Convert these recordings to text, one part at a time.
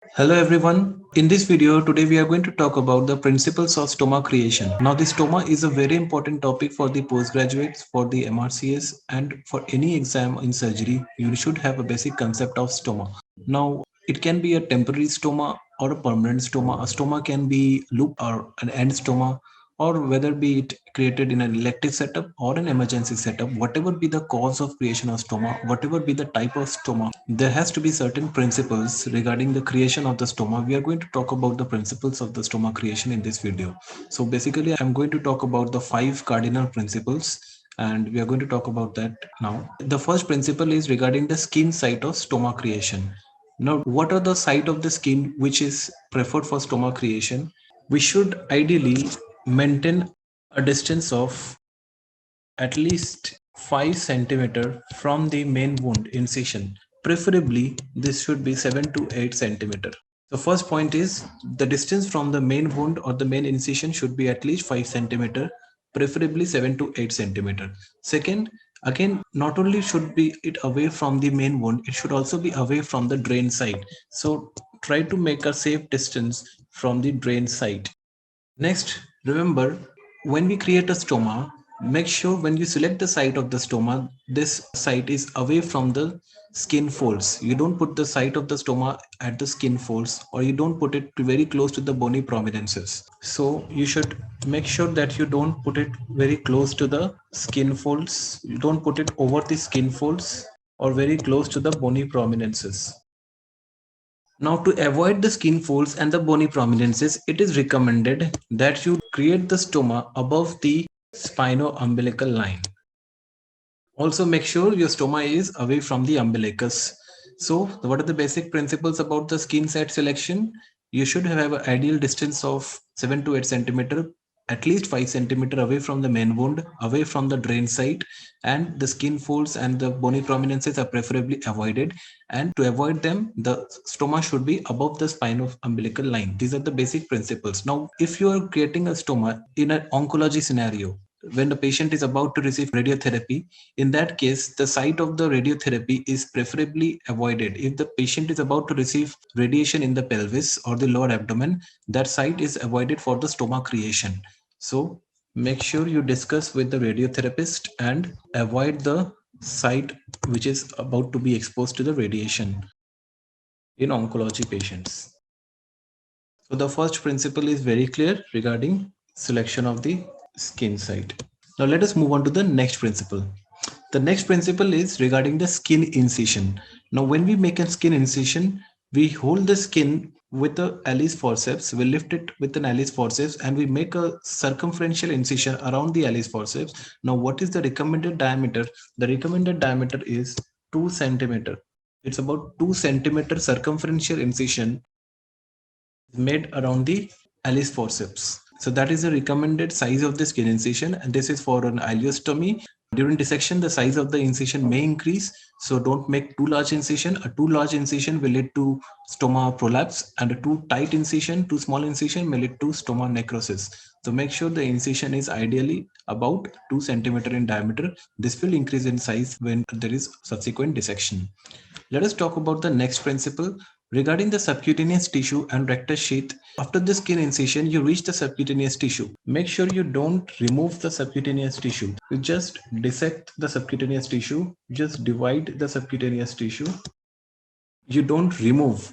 Hello everyone. In this video today we are going to talk about the principles of stoma creation. Now the stoma is a very important topic for the postgraduates, for the MRCS and for any exam in surgery. You should have a basic concept of stoma. Now it can be a temporary stoma or a permanent stoma. A stoma can be loop or an end stoma, or whether be it created in an elective setup or an emergency setup. Whatever be the cause of creation of stoma, whatever be the type of stoma, there has to be certain principles regarding the creation of the stoma. We are going to talk about the principles of the stoma creation in this video. So basically I'm going to talk about the 5 cardinal principles, and we are going to talk about that now. The first principle is regarding the skin site of stoma creation. Now, what are the site of the skin which is preferred for stoma creation? We should ideally maintain a distance of at least 5 centimeter from the main wound incision. Preferably, this should be 7 to 8 centimeter. The first point is the distance from the main wound or the main incision should be at least 5 centimeter, preferably 7 to 8 centimeter. Second, again, not only should be it away from the main wound, it should also be away from the drain side. So try to make a safe distance from the drain side. Next, remember, when we create a stoma, make sure when you select the site of the stoma, this site is away from the skin folds. You don't put the site of the stoma at the skin folds, or you don't put it very close to the bony prominences. So you should make sure that you don't put it very close to the skin folds. You don't put it over the skin folds or very close to the bony prominences. Now, to avoid the skin folds and the bony prominences, it is recommended that you create the stoma above the spino-umbilical line. Also, make sure your stoma is away from the umbilicus. So, what are the basic principles about the skin site selection? You should have an ideal distance of 7 to 8 centimeter, at least 5 centimeter away from the main wound, away from the drain site, and the skin folds and the bony prominences are preferably avoided. And to avoid them, the stoma should be above the spine of umbilical line. These are the basic principles. Now, if you are creating a stoma in an oncology scenario, when the patient is about to receive radiotherapy, in that case, the site of the radiotherapy is preferably avoided. If the patient is about to receive radiation in the pelvis or the lower abdomen, that site is avoided for the stoma creation. So make sure you discuss with the radiotherapist and avoid the site which is about to be exposed to the radiation in oncology patients. So the first principle is very clear regarding selection of the skin site. Now let us move on to the next principle. The next principle is regarding the skin incision. Now when we make a skin incision, we hold the skin with the Alice forceps, we lift it with an Alice forceps and we make a circumferential incision around the Alice forceps. Now what is the recommended diameter? The recommended diameter is 2 centimeter. It's about 2 centimeter circumferential incision made around the Alice forceps. So that is the recommended size of the skin incision, and this is for an ileostomy. During dissection, the size of the incision may increase, so don't make too large incision. A too large incision will lead to stoma prolapse, and a too tight incision, too small incision may lead to stoma necrosis. So make sure the incision is ideally about 2 centimeter in diameter. This will increase in size when there is subsequent dissection. Let us talk about the next principle regarding the subcutaneous tissue and rectus sheath. After the skin incision, you reach the subcutaneous tissue. Make sure you don't remove the subcutaneous tissue. You just dissect the subcutaneous tissue, just divide the subcutaneous tissue. You don't remove,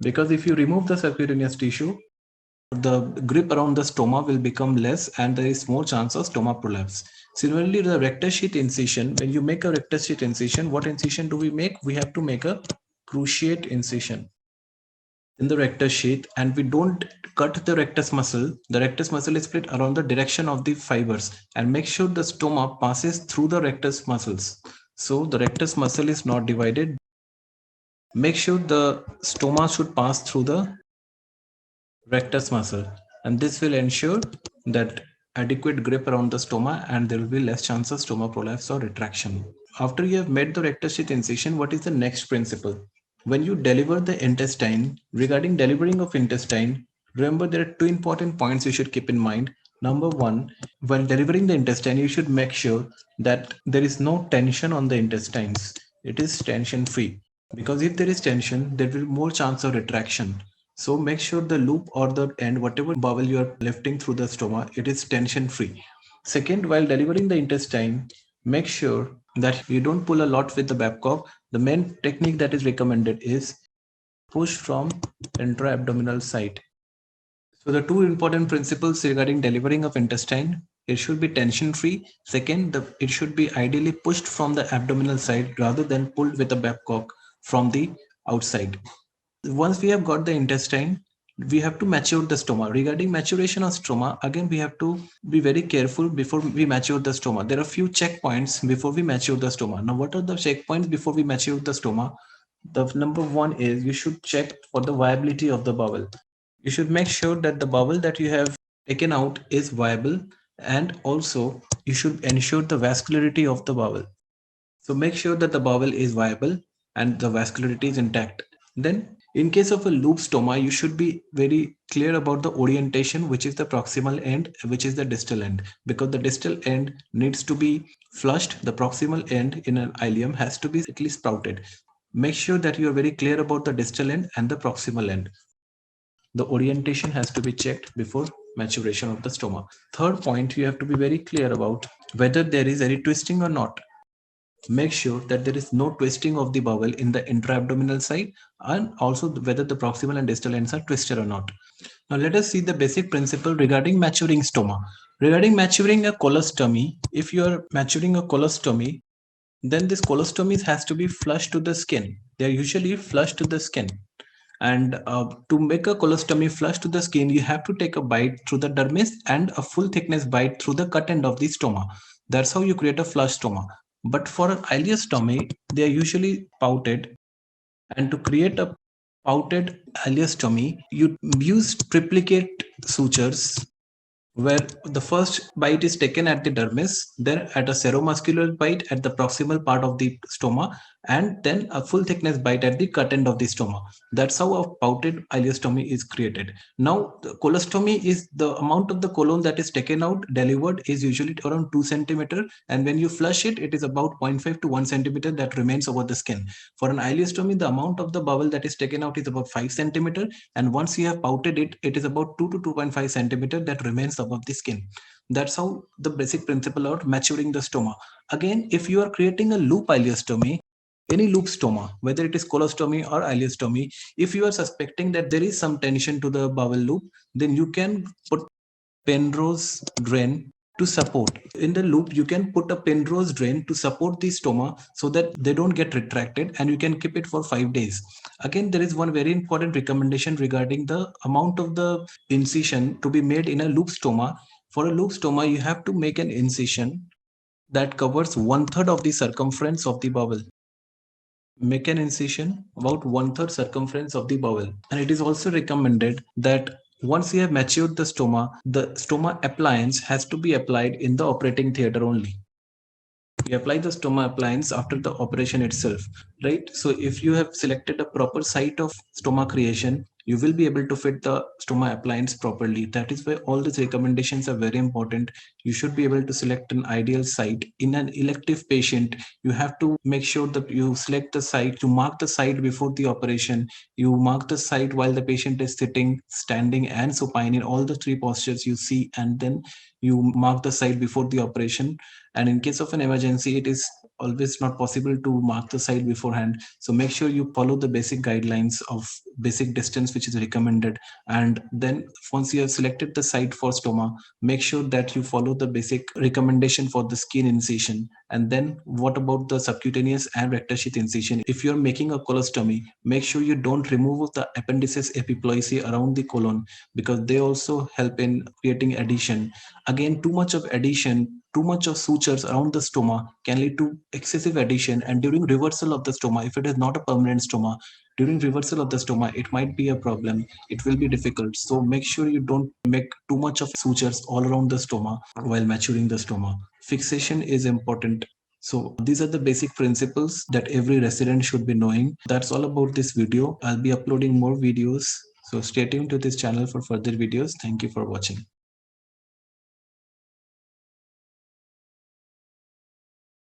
because if you remove the subcutaneous tissue, the grip around the stoma will become less and there is more chance of stoma prolapse. Similarly, the rectus sheath incision, when you make a rectus sheath incision, what incision do we make? We have to make a cruciate incision in the rectus sheath, and we don't cut the rectus muscle. The rectus muscle is split around the direction of the fibers, and make sure the stoma passes through the rectus muscles. So the rectus muscle is not divided. Make sure the stoma should pass through the rectus muscle, and this will ensure that adequate grip around the stoma and there will be less chance of stoma prolapse or retraction. After you have made the rectus sheath incision, what is the next principle? When you deliver the intestine, regarding delivering of intestine, remember there are two important points you should keep in mind. Number one, when delivering the intestine, you should make sure that there is no tension on the intestines. It is tension free. because if there is tension, there will be more chance of retraction. So make sure the loop or the end, whatever bowel you are lifting through the stoma, it is tension free. Second, while delivering the intestine, make sure that you don't pull a lot with the Babcock. The main technique that is recommended is push from intra-abdominal side. So the two important principles regarding delivering of intestine, it should be tension free. Second, it should be ideally pushed from the abdominal side rather than pulled with a Babcock from the outside. Once we have got the intestine, we have to mature the stoma. Regarding maturation of stoma, again we have to be very careful before we mature the stoma. There are few checkpoints before we mature the stoma. Now what are the checkpoints before we mature the stoma? The number one is you should check for the viability of the bowel. You should make sure that the bowel that you have taken out is viable, and also you should ensure the vascularity of the bowel. So make sure that the bowel is viable and the vascularity is intact. Then in case of a loop stoma, you should be very clear about the orientation, which is the proximal end, which is the distal end, because the distal end needs to be flushed. The proximal end in an ileum has to be at least sprouted. Make sure that you are very clear about the distal end and the proximal end. The orientation has to be checked before maturation of the stoma. Third point, you have to be very clear about whether there is any twisting or not. Make sure that there is no twisting of the bowel in the intra-abdominal side, and also whether the proximal and distal ends are twisted or not. Now let us see the basic principle regarding maturing stoma. Regarding maturing a colostomy, if you are maturing a colostomy, then this colostomy has to be flush to the skin. They are usually flush to the skin. And to make a colostomy flush to the skin, you have to take a bite through the dermis and a full thickness bite through the cut end of the stoma. That's how you create a flush stoma. But for an ileostomy, they are usually pouted. And to create a pouted ileostomy, you use triplicate sutures, where the first bite is taken at the dermis, then at a seromuscular bite at the proximal part of the stoma, and then a full thickness bite at the cut end of the stoma. That's how a pouted ileostomy is created. Now, the colostomy is the amount of the colon that is taken out, delivered, is usually around 2 centimeter, and when you flush it, it is about 0.5 to 1 centimeter that remains over the skin. For an ileostomy, the amount of the bowel that is taken out is about 5 centimeter, and once you have pouted it, it is about 2 to 2.5 centimeter that remains above the skin. That's how the basic principle of maturing the stoma. Again, if you are creating a loop ileostomy, any loop stoma, whether it is colostomy or ileostomy, if you are suspecting that there is some tension to the bowel loop, then you can put Penrose drain to support. In the loop, you can put a Penrose drain to support the stoma so that they don't get retracted, and you can keep it for 5 days. Again, there is one very important recommendation regarding the amount of the incision to be made in a loop stoma. For a loop stoma, you have to make an incision that covers 1/3 of the circumference of the bowel. Make an incision about 1/3 circumference of the bowel. And it is also recommended that once you have matured the stoma appliance has to be applied in the operating theater only. We apply the stoma appliance after the operation itself, right? So if you have selected a proper site of stoma creation, you will be able to fit the stoma appliance properly. That is why all these recommendations are very important. You should be able to select an ideal site. In an elective patient, you have to make sure that you select the site, you mark the site before the operation, you mark the site while the patient is sitting, standing, and supine in all the three postures you see, and then you mark the site before the operation. And in case of an emergency, it is always not possible to mark the site beforehand. So make sure you follow the basic guidelines of basic distance which is recommended. And then once you have selected the site for stoma, make sure that you follow the basic recommendation for the skin incision. And then what about the subcutaneous and rectal sheath incision? If you're making a colostomy, make sure you don't remove the appendices epiploicy around the colon, because they also help in creating adhesion. Again, too much of adhesion, too much of sutures around the stoma can lead to excessive adhesion, and during reversal of the stoma, if it is not a permanent stoma, during reversal of the stoma, it might be a problem. It will be difficult. So make sure you don't make too much of sutures all around the stoma while maturing the stoma. Fixation is important. So these are the basic principles that every resident should be knowing. That's all about this video. I'll be uploading more videos. So stay tuned to this channel for further videos. Thank you for watching.